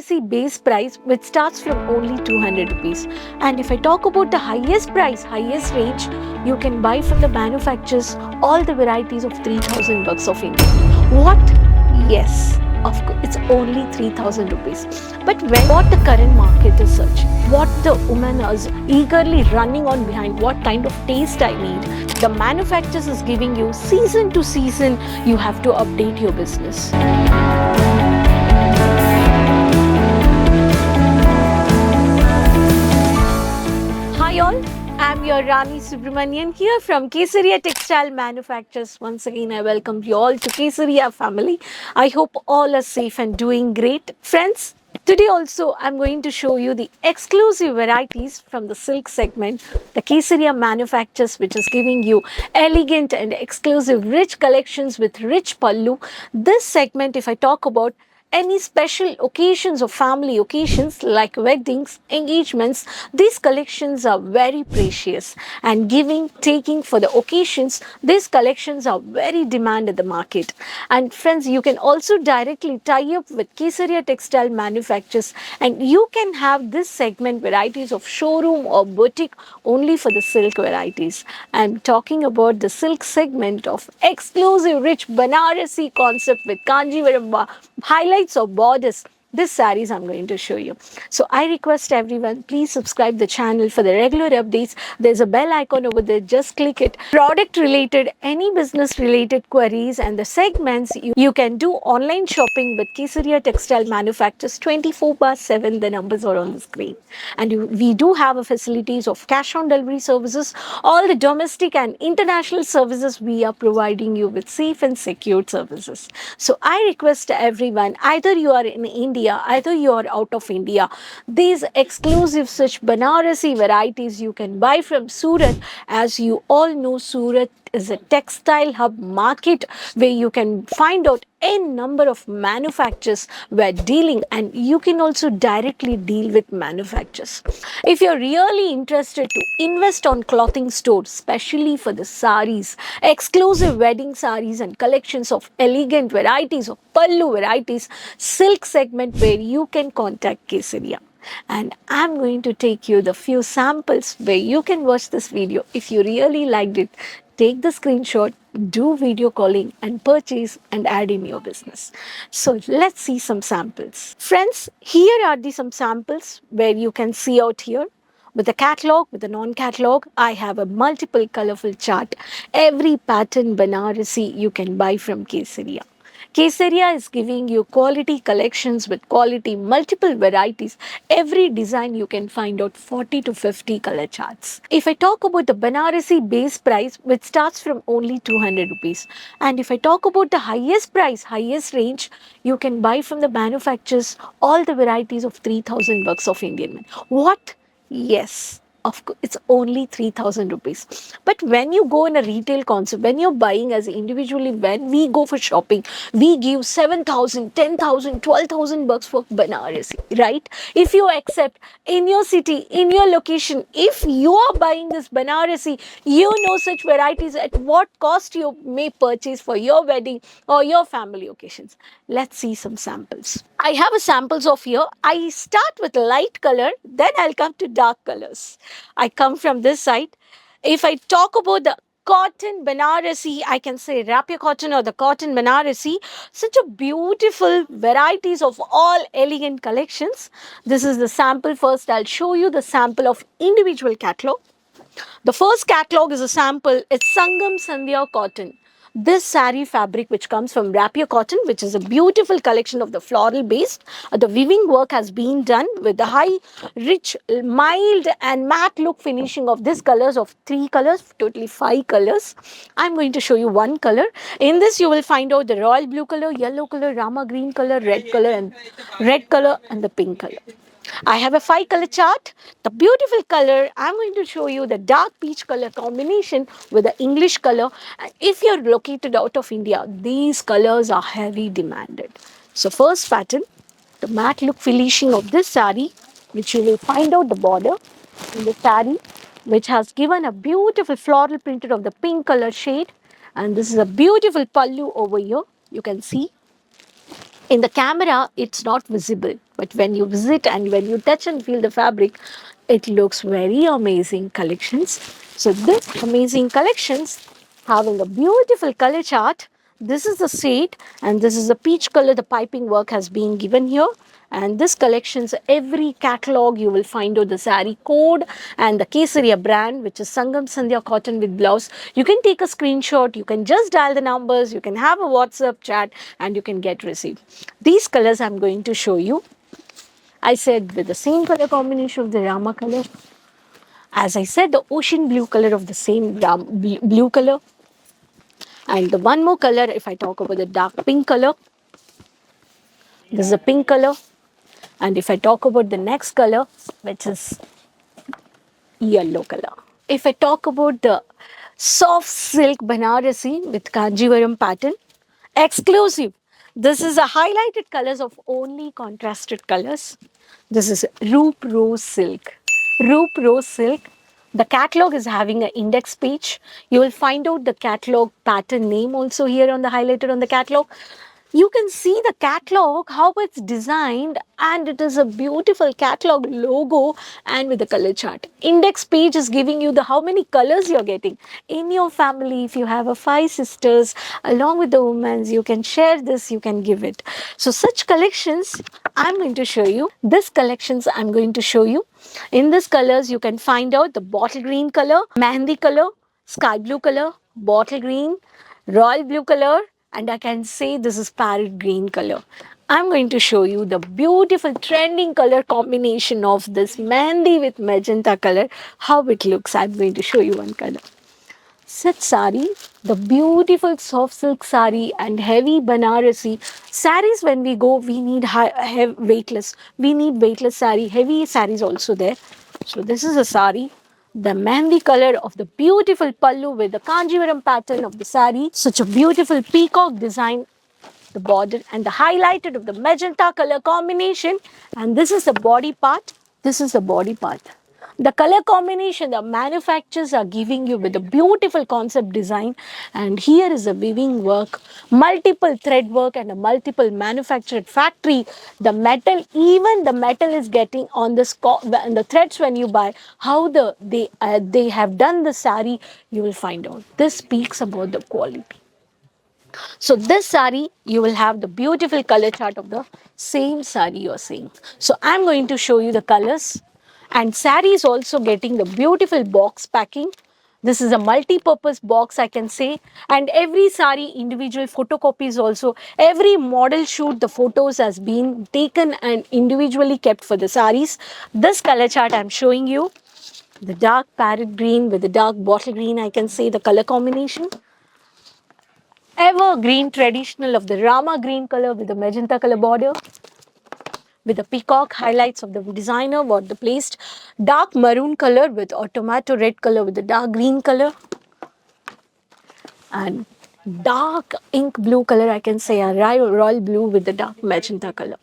Banarasi base price which starts from only 200 rupees. And if I talk about the highest price, highest range, you can buy from the manufacturers all the varieties of 3000 bucks of India. What? Yes. Of course, it's only 3000 rupees. But what the current market is searching, what the woman is eagerly running on behind, what kind of taste I need, the manufacturers is giving you season to season, you have to update your business. Hi all, I'm your Rani Subramanian here from Kesaria Textile Manufacturers. Once again, I welcome you all to Kesaria family. I hope all are safe and doing great. Friends, today also I'm going to show you the exclusive varieties from the silk segment, the Kesaria Manufacturers, which is giving you elegant and exclusive rich collections with rich pallu. This segment, if I talk about any special occasions or family occasions like weddings, engagements, these collections are very precious, and giving, taking for the occasions, these collections are very demand in the market. And friends, you can also directly tie up with Kesaria Textile Manufacturers and you can have this segment varieties of showroom or boutique only for the silk varieties. I'm talking about the silk segment of exclusive rich Banarasi concept with Kanjivaram highlights or borders. This sarees I'm going to show you. So I request everyone, please subscribe the channel for the regular updates. There's a bell icon over there, just click it. Product related, any business related queries and the segments, you can do online shopping with Kesaria Textile Manufacturers 24/7. The numbers are on the screen. And we do have a facilities of cash on delivery services. All the domestic and international services we are providing you with safe and secure services. So I request everyone, either you are in India, either you are out of India, these exclusive such Banarasi varieties you can buy from Surat. As you all know, Surat is a textile hub market where you can find out a number of manufacturers were dealing, and you can also directly deal with manufacturers. If you're really interested to invest on clothing store, especially for the sarees, exclusive wedding sarees and collections of elegant varieties of pallu varieties, silk segment, where you can contact Kesaria. And I'm going to take you the few samples where you can watch this video. If you really liked it, take the screenshot, do video calling and purchase and add in your business. So let's see some samples. Friends, here are some samples where you can see out here. With the catalog, with the non-catalog, I have a multiple colorful chart. Every pattern Banarasi you can buy from Kesaria. Kesaria is giving you quality collections with quality multiple varieties. Every design you can find out 40 to 50 color charts. If I talk about the Banarasi base price, which starts from only 200 rupees. And if I talk about the highest price, highest range, you can buy from the manufacturers all the varieties of 3000 bucks of Indian men. What? Yes. Of course, it's only 3000 rupees. But when you go in a retail concept, when you're buying as individually, when we go for shopping, we give 7000, 10,000, 12,000 bucks for Banarasi, right? If you accept in your city, in your location, if you are buying this Banarasi, you know such varieties at what cost you may purchase for your wedding or your family occasions. Let's see some samples. I have a samples of here. I start with light color, then I'll come to dark colors. I come from this side. If I talk about the cotton Banarasi, I can say rapier cotton or the cotton Banarasi, such a beautiful varieties of all elegant collections. This is the sample. First, I'll show you the sample of individual catalog. The first catalog is a sample. It's Sangam Sandhya cotton. This saree fabric which comes from rapier cotton, which is a beautiful collection of the floral based. The weaving work has been done with the high, rich, mild and matte look finishing of these colors of 3 colors, totally 5 colors. I'm going to show you one color. In this you will find out the royal blue color, yellow color, rama green color, red color and the pink color. I have a 5 color chart. The beautiful color, I'm going to show you the dark peach color combination with the English color. And if you're located out of India, these colors are heavy demanded. So first pattern, the matte look finishing of this saree, which you will find out the border in the saree, which has given a beautiful floral printed of the pink color shade. And this is a beautiful pallu over here. You can see In the camera, it's not visible, but when you visit and when you touch and feel the fabric, it looks very amazing collections. So this amazing collections having a beautiful color chart. This is the shade and this is the peach color. The piping work has been given here. And this collections, every catalog you will find out the sari code and the Kesaria brand, which is Sangam Sandhya cotton with blouse. You can take a screenshot, you can just dial the numbers, you can have a WhatsApp chat and you can get received. These colors I'm going to show you. I said with the same color combination of the Rama color. As I said, the ocean blue color of the same blue color. And the one more color, if I talk about the dark pink color, this is a pink color. And if I talk about the next color, which is yellow color. If I talk about the soft silk Banarasi with Kanjivaram pattern, exclusive. This is a highlighted colors of only contrasted colors. This is Roop Rose Silk. Roop Rose Silk. The catalog is having an index page. You will find out the catalog pattern name also here on the highlighted on the catalog. You can see the catalog, how it's designed, and it is a beautiful catalog logo and with the color chart. Index page is giving you the how many colors you're getting. In your family, if you have a 5 sisters, along with the women, you can share this, you can give it. So such collections, I'm going to show you. This collections I'm going to show you. In this colors, you can find out the bottle green color, mehndi color, sky blue color, bottle green, royal blue color, and I can say this is parrot green color. I'm going to show you the beautiful trending color combination of this mehndi with magenta color, how it looks. I'm going to show you one color. Such sari, the beautiful soft silk sari and heavy Banarasi. Saris when we go, we need weightless. We need weightless sari, heavy saris also there. So this is a sari. The mehndi color of the beautiful pallu with the Kanjivaram pattern of the sari. Such a beautiful peacock design, the border and the highlighted of the magenta color combination. And this is the body part. This is the body part. The color combination the manufacturers are giving you with a beautiful concept design, and here is a weaving work, multiple thread work and a multiple manufactured factory. The metal, even the metal is getting on the threads when you buy. How they have done the sari, you will find out. This speaks about the quality. So this sari, you will have the beautiful color chart of the same sari you are seeing. So I'm going to show you the colors. And sari is also getting the beautiful box packing. This is a multi-purpose box, I can say. And every sari individual photocopies also. Every model shoot, the photos has been taken and individually kept for the saris. This color chart I'm showing you. The dark parrot green with the dark bottle green, I can say the color combination. Evergreen traditional of the Rama green color with the magenta color border, with the peacock highlights of the designer what the placed, dark maroon color with or tomato red color with the dark green color, and dark ink blue color, I can say a royal blue with the dark magenta color.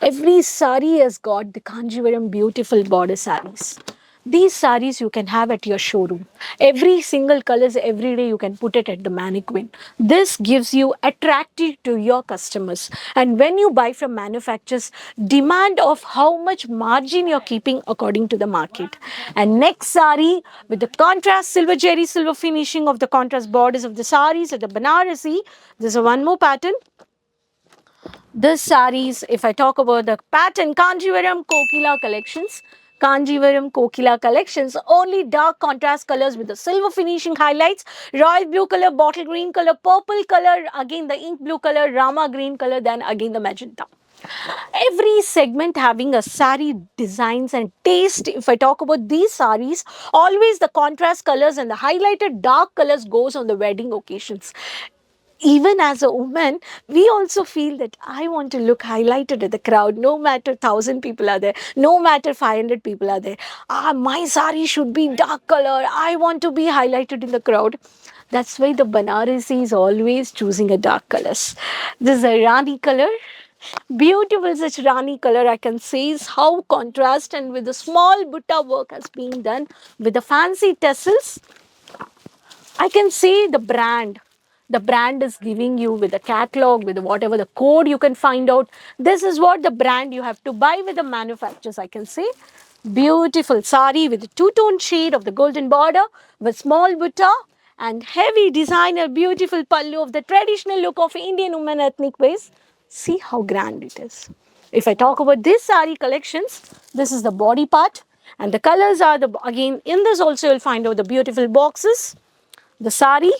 Every sari has got the Kanjivaram beautiful border saris. These saris you can have at your showroom. Every single colors every day you can put it at the mannequin. This gives you attractive to your customers. And when you buy from manufacturers, demand of how much margin you're keeping according to the market. And next sari with the contrast silver jerry silver finishing of the contrast borders of the saris at the Banarasi. There's a one more pattern. This saris, if I talk about the pattern, Kanjivaram Kokila collections. Kanjivaram Kokila collections, only dark contrast colors with the silver finishing highlights, royal blue color, bottle green color, purple color, again the ink blue color, Rama green color, then again the magenta. Every segment having a sari designs and taste. If I talk about these saris, always the contrast colors and the highlighted dark colors goes on the wedding occasions. Even as a woman, we also feel that I want to look highlighted at the crowd, no matter 1,000 people are there, no matter 500 people are there. My sari should be dark color. I want to be highlighted in the crowd. That's why the Banarasi is always choosing a dark colors. This is a Rani color. Beautiful such Rani color, I can say is how contrast and with the small butta work has been done with the fancy tassels. I can say the brand. the brand is giving you with the catalog, with whatever the code you can find out. This is what the brand you have to buy with the manufacturers, I can say. Beautiful sari with a two-tone shade of the golden border with small butta and heavy designer, beautiful pallu of the traditional look of Indian women ethnic ways. See how grand it is. If I talk about this sari collections, this is the body part and the colors are the, again in this also you'll find out the beautiful boxes, the sari,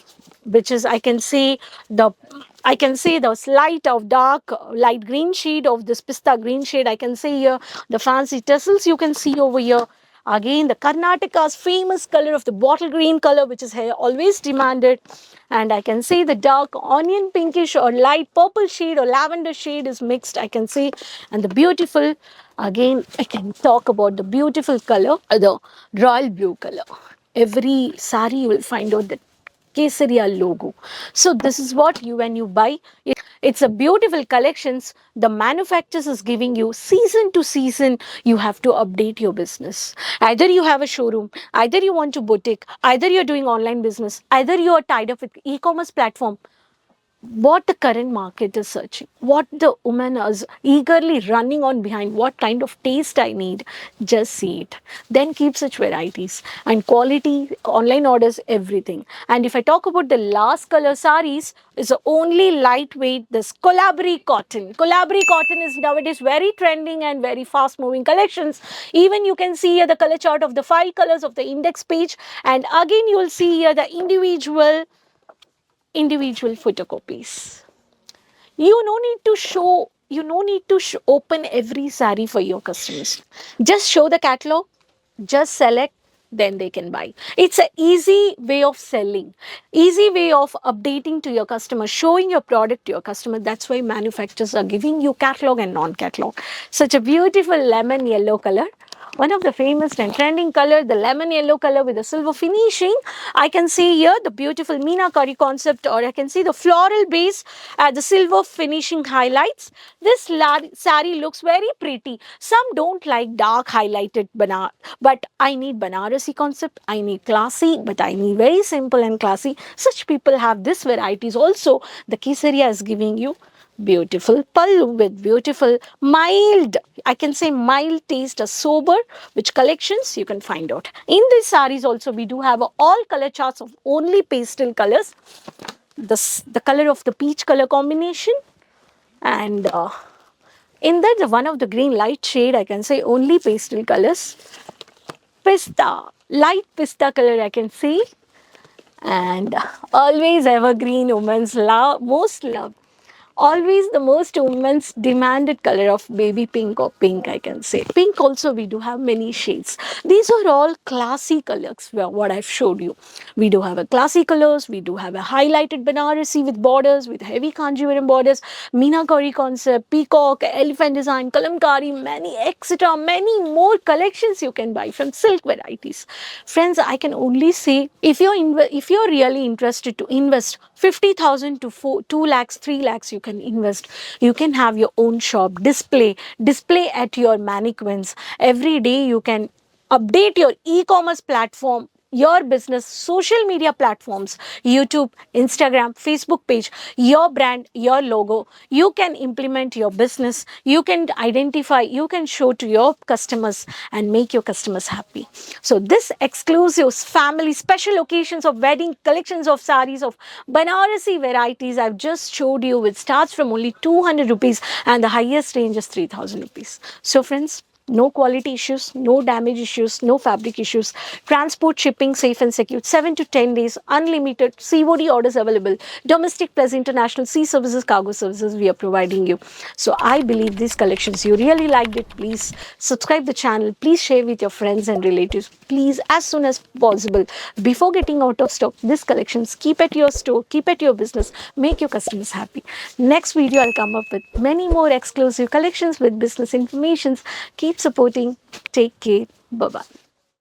which is I can say the slight of dark light green shade of this pista green shade. I can say here the fancy tassels you can see over here. Again, the Karnataka's famous color of the bottle green color, which is here always demanded. And I can say the dark onion pinkish or light purple shade or lavender shade is mixed, I can say. And the beautiful, again, I can talk about the beautiful color, the royal blue color. Every sari you will find out that Kesaria logo. So this is what you, when you buy, it's a beautiful collections. The manufacturers is giving you season to season. You have to update your business. Either you have a showroom, either you want to boutique, either you're doing online business, either you are tied up with e-commerce platform. What the current market is searching, what the woman is eagerly running on behind, what kind of taste I need, just see it. Then keep such varieties and quality, online orders, everything. And if I talk about the last color saris, is the only lightweight, this Colabri cotton. Colabri cotton is nowadays very trending and very fast moving collections. Even you can see here the color chart of the 5 colors of the index page. And again you will see here the individual photocopies. You no need to show, open every sari for your customers. Just show the catalog, just select, then they can buy. It's an easy way of selling, easy way of updating to your customer, showing your product to your customer. That's why manufacturers are giving you catalog and non-catalog. Such a beautiful lemon yellow color. One of the famous and trending color, the lemon yellow color with the silver finishing. I can see here the beautiful Meenakari concept, or I can see the floral base, the silver finishing highlights. This sari looks very pretty. Some don't like dark highlighted but I need Banarasi concept. I need classy, but I need very simple and classy. Such people have this varieties also. The Kesaria is giving you beautiful pallu with beautiful mild, I can say mild taste, a sober, which collections you can find out. In these saris also we do have all color charts of only pastel colors. The color of the peach color combination, and in that the one of the green light shade, I can say only pastel colors. Pista, light pista color I can see, and always evergreen women's most loved. Always the most women's demanded color of baby pink or pink, I can say. Pink also we do have many shades. These are all classy colors, what I've showed you. We do have a classy colors, we do have a highlighted Banarasi with borders, with heavy Kanjivaram borders, Meenakari concept, peacock, elephant design, kalamkari, many etc. Many more collections you can buy from silk varieties. Friends, I can only say, if you're really interested to invest 50,000 to 2 lakhs, 3 lakhs, you can invest. You can have your own shop, display at your mannequins. Every day you can update your e-commerce platform, your business, social media platforms, YouTube, Instagram, Facebook page, your brand, your logo. You can implement your business. You can identify, you can show to your customers and make your customers happy. So this exclusive family special occasions of wedding collections of saris of Banarasi varieties I've just showed you, which starts from only 200 rupees and the highest range is 3,000 rupees. So friends, no quality issues, no damage issues, no fabric issues. Transport, shipping, safe and secure. 7 to 10 days, unlimited COD orders available. Domestic plus international sea services, cargo services we are providing you. So I believe these collections, you really liked it. Please subscribe the channel. Please share with your friends and relatives. Please, as soon as possible, before getting out of stock, these collections, keep at your store, keep at your business, make your customers happy. Next video, I'll come up with many more exclusive collections with business informations. Keep supporting. Take care. Bye-bye.